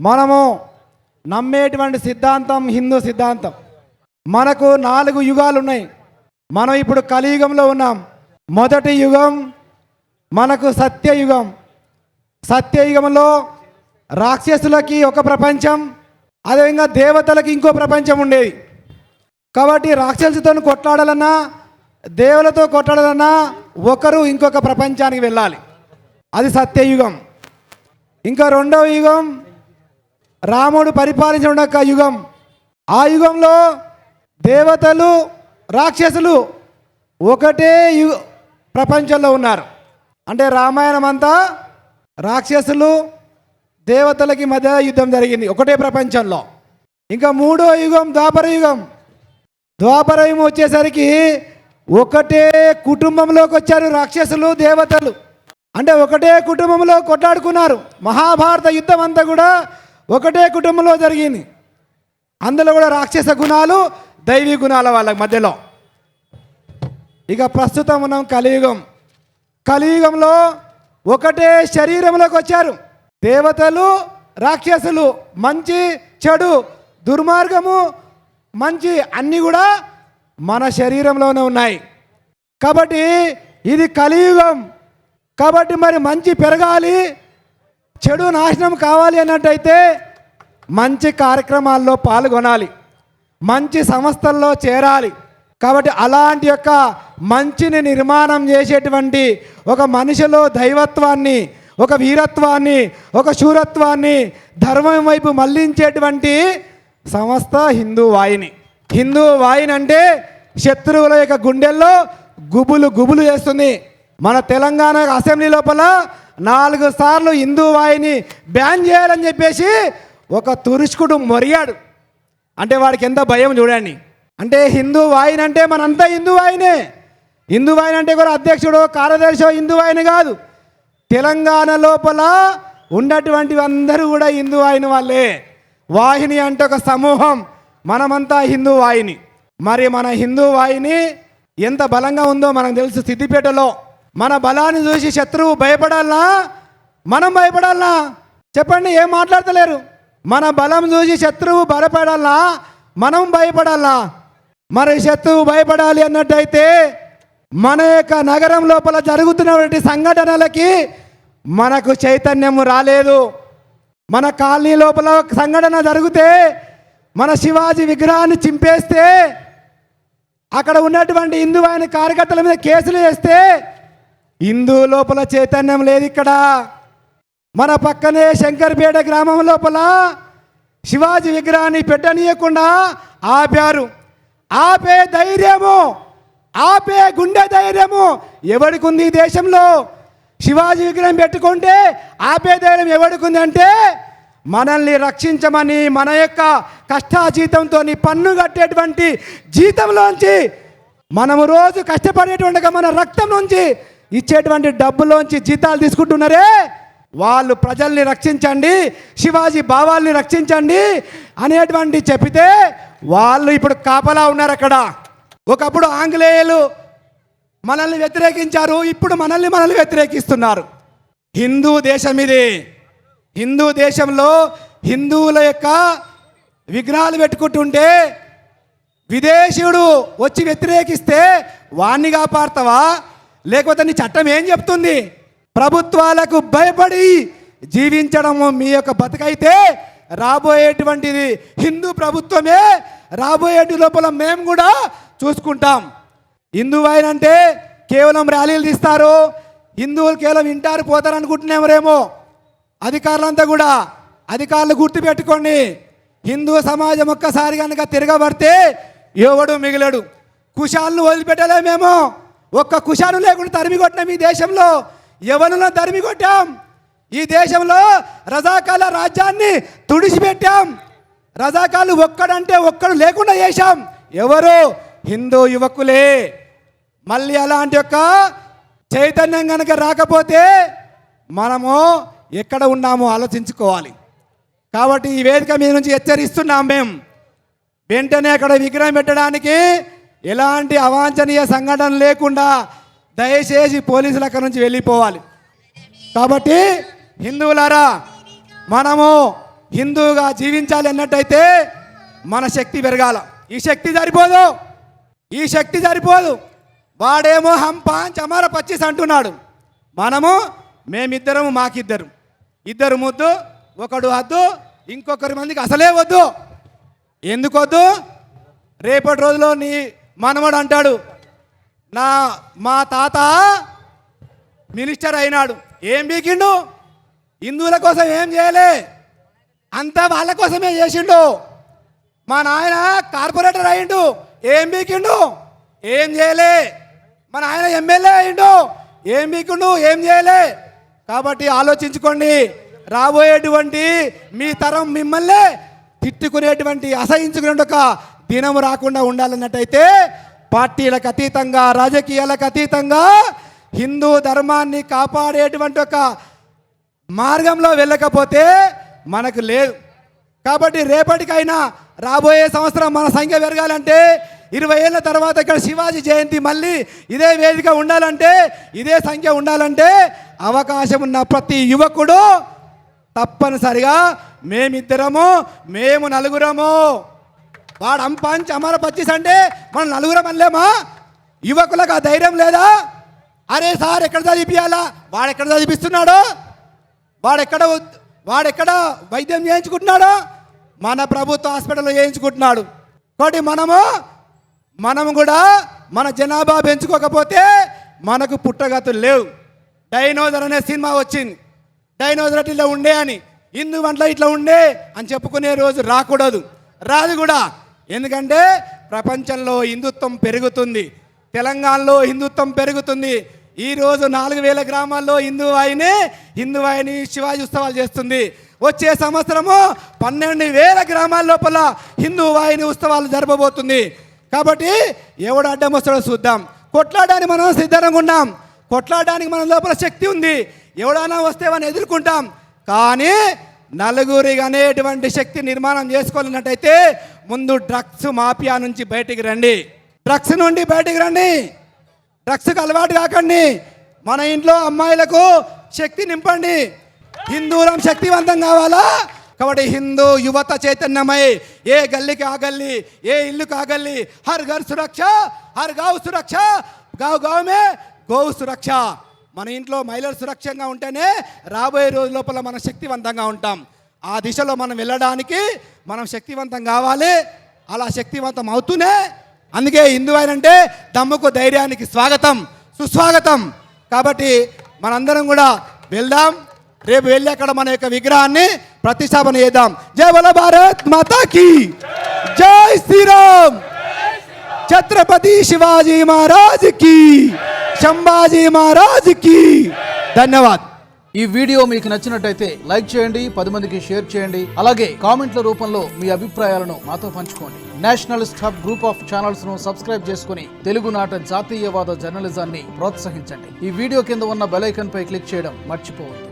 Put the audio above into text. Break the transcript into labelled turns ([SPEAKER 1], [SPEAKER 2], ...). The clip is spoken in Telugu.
[SPEAKER 1] మనము నమ్మేటువంటి సిద్ధాంతం హిందూ సిద్ధాంతం. మనకు 4 యుగాలు ఉన్నాయి. మనం ఇప్పుడు కలియుగంలో ఉన్నాం. మొదటి యుగం మనకు సత్యయుగం. సత్యయుగంలో రాక్షసులకి ఒక ప్రపంచం, అదేవిధంగా దేవతలకి ఇంకో ప్రపంచం ఉండేది. కాబట్టి రాక్షసులతో కొట్లాడాలన్నా దేవులతో కొట్లాడాలన్నా ఒకరు ఇంకొక ప్రపంచానికి వెళ్ళాలి. అది సత్యయుగం. ఇంకా రెండవ యుగం రాముడు పరిపాలించిన ఒక యుగం. ఆ యుగంలో దేవతలు రాక్షసులు ఒకటే ప్రపంచంలో ఉన్నారు. అంటే రామాయణం అంతా రాక్షసులు దేవతలకి మధ్య యుద్ధం జరిగింది ఒకటే ప్రపంచంలో. ఇంకా మూడో యుగం ద్వాపర యుగం. ద్వాపర యుగం వచ్చేసరికి ఒకటే కుటుంబంలోకి వచ్చారు రాక్షసులు దేవతలు. అంటే ఒకటే కుటుంబంలో కొట్లాడుకున్నారు. మహాభారత యుద్ధం అంతా కూడా ఒకటే కుటుంబంలో జరిగింది. అందులో కూడా రాక్షస గుణాలు దైవీ గుణాల వాళ్ళ మధ్యలో. ఇక ప్రస్తుతం ఉన్నాం కలియుగం. కలియుగంలో ఒకటే శరీరంలోకి వచ్చారు దేవతలు రాక్షసులు. మంచి చెడు దుర్మార్గము మంచి అన్నీ కూడా మన శరీరంలోనే ఉన్నాయి. కాబట్టి ఇది కలియుగం. కాబట్టి మరి మంచి పెరగాలి, చెడు నాశనం కావాలి అన్నట్టయితే మంచి కార్యక్రమాల్లో పాల్గొనాలి, మంచి సంస్థల్లో చేరాలి. కాబట్టి అలాంటి యొక్క మంచిని నిర్మాణం చేసేటువంటి ఒక మనిషిలో దైవత్వాన్ని, ఒక వీరత్వాన్ని, ఒక శూరత్వాన్ని ధర్మం వైపు మళ్లించేటువంటి సంస్థ హిందూ వాహిని. హిందూ వాహిని అంటే శత్రువుల యొక్క గుండెల్లో గుబులు గుబులు చేస్తుంది. మన తెలంగాణ అసెంబ్లీ లోపల 4 సార్లు హిందూ వాహిని బ్యాన్ చేయాలని చెప్పేసి ఒక తురుష్కుడు మొరిగాడు. అంటే వాడికి ఎంత భయం చూడండి. అంటే హిందూ వాహిని అంటే మనంతా హిందూ వాహినే. హిందూ వాహిని అంటే కూడా అధ్యక్షుడు కార్యదర్శి హిందూ వాహిని కాదు. తెలంగాణ లోపల ఉన్నటువంటి అందరూ కూడా హిందూ వాహిని వాళ్ళే. వాహిని అంటే ఒక సమూహం. మనమంతా హిందూ వాహిని. మరి మన హిందూ వాహిని ఎంత బలంగా ఉందో మనకు తెలుసు. సిద్దిపేటలో మన బలాన్ని చూసి శత్రువు భయపడాలా, మనం భయపడాలా? చెప్పండి, ఏం మాట్లాడతలేరు. మన బలం చూసి శత్రువు భయపడాలా, మనం భయపడాలా? మరి శత్రువు భయపడాలి అన్నట్టయితే మన యొక్క నగరం లోపల జరుగుతున్నటువంటి సంఘటనలకి మనకు చైతన్యం రాలేదు. మన కాలనీ లోపల సంఘటన జరిగితే మన శివాజీ విగ్రహాన్ని చింపేస్తే అక్కడ ఉన్నటువంటి హిందూ వాహిని కార్యకర్తల మీద కేసులు వేస్తే హిందూ లోపల చైతన్యం లేదు. ఇక్కడ మన పక్కనే శంకర్పేట గ్రామం లోపల శివాజీ విగ్రహాన్ని పెట్టనీయకుండా ఆపారు. ఆపే ధైర్యము, ఆపే గుండె ధైర్యము ఎవరికి ఉంది ఈ దేశంలో? శివాజీ విగ్రహం పెట్టుకుంటే ఆపే ధైర్యం ఎవరికి ఉంది అంటే మనల్ని రక్షించమని మన యొక్క కష్టాజీతంతో పన్ను కట్టేటువంటి జీతంలోంచి మనము రోజు కష్టపడేటువంటి మన రక్తం నుంచి ఇచ్చేటువంటి డబ్బులోంచి జీతాలు తీసుకుంటున్నారే, వాళ్ళు ప్రజల్ని రక్షించండి, శివాజీ భావాల్ని రక్షించండి అనేటువంటి చెప్పితే వాళ్ళు ఇప్పుడు కాపలా ఉన్నారు అక్కడ. ఒకప్పుడు ఆంగ్లేయులు మనల్ని వ్యతిరేకించారు, ఇప్పుడు మనల్ని వ్యతిరేకిస్తున్నారు. హిందూ దేశం ఇది. హిందూ దేశంలో హిందువుల యొక్క విగ్రహాలు పెట్టుకుంటుంటే విదేశీయుడు వచ్చి వ్యతిరేకిస్తే వాణ్ణి కాపాడతావా? లేకపోతే నీ చట్టం ఏం చెప్తుంది? ప్రభుత్వాలకు భయపడి జీవించడం మీ యొక్క బతుకైతే రాబోయేటువంటిది హిందూ ప్రభుత్వమే రాబోయే లోపల మేము కూడా చూసుకుంటాం. హిందూ వాహిని అంటే కేవలం ర్యాలీలు తీస్తారు, హిందువులు కేవలం వింటారు పోతారు అనుకుంటున్నామరేమో. అధికారులంతా కూడా అధికారులు గుర్తుపెట్టుకోండి, హిందూ సమాజం ఒక్కసారి కనుక తిరగబడితే ఎవడు మిగిలడు. కుషాలను వదిలిపెట్టలేమేమో. ఒక్క కుషాను లేకుండా తరిమి కొట్టినాం ఈ దేశంలో. ఎవరినో తరిమి కొట్టాం. ఈ దేశంలో రజాకాల రాజ్యాన్ని తుడిచిపెట్టాం. రజాకాలు ఒక్కడంటే ఒక్కడు లేకుండా చేశాం. ఎవరు? హిందూ యువకులే. మళ్ళీ అలాంటి యొక్క చైతన్యం కనుక రాకపోతే మనము ఎక్కడ ఉన్నామో ఆలోచించుకోవాలి. కాబట్టి ఈ వేదిక మీద నుంచి హెచ్చరిస్తున్నాం మేము, వెంటనే అక్కడ విగ్రహం పెట్టడానికి ఎలాంటి అవాంఛనీయ సంఘటన లేకుండా దయచేసి పోలీసులు అక్కడి నుంచి వెళ్ళిపోవాలి. కాబట్టి హిందువులారా, మనము హిందువుగా జీవించాలి అన్నట్టయితే మన శక్తి పెరగాల. ఈ శక్తి సరిపోదు. వాడేమో హం పాంచ్ అమర 25 అంటున్నాడు. మేమిద్దరము మాకిద్దరు, ఇద్దరు ముద్దు, ఒకడు హద్దు, ఇంకొకరి మందికి అసలే వద్దు. ఎందుకు వద్దు? రేపటి రోజులో నీ మనవడు అంటాడు, మా తాత మినిస్టర్ అయినాడు, ఏం బీకిండు, హిందువుల కోసం ఏం చేయలే, అంతా వాళ్ళ కోసమే చేసిండు. మా నాయన కార్పొరేటర్ అయిండు, ఏం బీకిండు, ఏం చేయలే. మా నాయన ఎమ్మెల్యే అయిండు, ఏం బీకిండు, ఏం చేయలే. కాబట్టి ఆలోచించుకోండి, రాబోయేటువంటి మీ తరం మిమ్మల్ని తిట్టుకునేటువంటి అసహించుకునే ఒక దినం రాకుండా ఉండాలన్నట్టయితే పార్టీలకు అతీతంగా, రాజకీయాలకు అతీతంగా హిందూ ధర్మాన్ని కాపాడేటువంటి ఒక మార్గంలో వెళ్ళకపోతే మనకు లేదు. కాబట్టి రేపటికైనా రాబోయే సంవత్సరం మన సంఖ్య పెరగాలంటే 20 ఏళ్ళ తర్వాత ఇక్కడ శివాజీ జయంతి మళ్ళీ ఇదే వేదిక ఉండాలంటే, ఇదే సంఖ్య ఉండాలంటే అవకాశం ఉన్న ప్రతి యువకుడు తప్పనిసరిగా మేమిద్దరము, మేము నలుగురము, వాడు అంపంచ్ అమర 25 అంటే మనం నలుగురం అనలేమా? యువకులకు ఆ ధైర్యం లేదా? అరే సార్ ఎక్కడ చదివిపియాలా, వాడెక్కడ చదివిస్తున్నాడో, వాడెక్కడ వైద్యం చేయించుకుంటున్నాడో, మన ప్రభుత్వ హాస్పిటల్లో చేయించుకుంటున్నాడు. కాబట్టి మనము కూడా మన జనాభా పెంచుకోకపోతే మనకు పుట్టగతులు లేవు. డైనోజర్ అనే సినిమా వచ్చింది, డైనోజర్ ఇట్లా ఉండే అని, హిందూ వంటలో ఇట్లా ఉండే అని చెప్పుకునే రోజు రాదు కూడా. ఎందుకంటే ప్రపంచంలో హిందుత్వం పెరుగుతుంది, తెలంగాణలో హిందుత్వం పెరుగుతుంది. ఈరోజు 4000 గ్రామాల్లో హిందువాయిని శివాజీ ఉత్సవాలు చేస్తుంది. వచ్చే సంవత్సరము 12,000 గ్రామాల లోపల హిందువాయిని ఉత్సవాలు జరపబోతుంది. కాబట్టి ఎవడు అడ్డం వస్తాడో చూద్దాం. కొట్లాడడానికి మనం సిద్ధంగా ఉన్నాం, కొట్లాడడానికి మన లోపల శక్తి ఉంది. ఎవడైనా వస్తే మనం ఎదుర్కొంటాం. కానీ నలుగురికి అనేటువంటి శక్తి నిర్మాణం చేసుకోవాలన్నట్టయితే ముందు డ్రగ్స్ మాఫియా నుంచి బయటికి రండి, డ్రగ్స్ నుండి బయటికి రండి, డ్రగ్స్కి అలవాటు కాకండి. మన ఇంట్లో అమ్మాయిలకు శక్తి నింపండి. హిందూలం శక్తివంతం కావాలా? కాబట్టి హిందూ యువత చైతన్యమై ఏ గల్లీకి ఆ గల్లీ, ఏ ఇల్లుకి ఆ గల్లీ, హర్ ఘర్ సురక్ష, హర్ గావ్ సురక్ష, గావ్ మే గౌ సురక్ష. మన ఇంట్లో మహిళలు సురక్షంగా ఉంటేనే రాబోయే రోజు లోపల మనం శక్తివంతంగా ఉంటాం. ఆ దిశలో మనం వెళ్ళడానికి మనం శక్తివంతం కావాలి. అలా శక్తివంతం అవుతూనే, అందుకే హిందూ అంటే దమ్ముకు ధైర్యానికి స్వాగతం, సుస్వాగతం. కాబట్టి మనందరం కూడా వెళ్దాం. రేపు వెళ్ళి అక్కడ మన యొక్క విగ్రహాన్ని ప్రతిష్టాపన చేద్దాం. జై బోలో భారత్ మాతా కీ, జై శ్రీరామ్, ఛత్రపతి శివాజీ మహారాజ్ की, శంభాజీ మహారాజ్ की. ధన్యవాద్.
[SPEAKER 2] ఈ వీడియో మీకు నచ్చినట్టయితే లైక్ చేయండి, 10 మందికి షేర్ చేయండి. అలాగే కామెంట్ల రూపంలో మీ అభిప్రాయాలను మాతో పంచుకోండి. Nationalist hub group of channels ను సబ్స్క్రైబ్ చేసుకుని తెలుగునాట జాతీయవాద జర్నలిజాన్ని ప్రోత్సహించండి. ఈ వీడియో కింద ఉన్న బెల్ ఐకాన్ పై క్లిక్ చేయడం మర్చిపోవద్దు.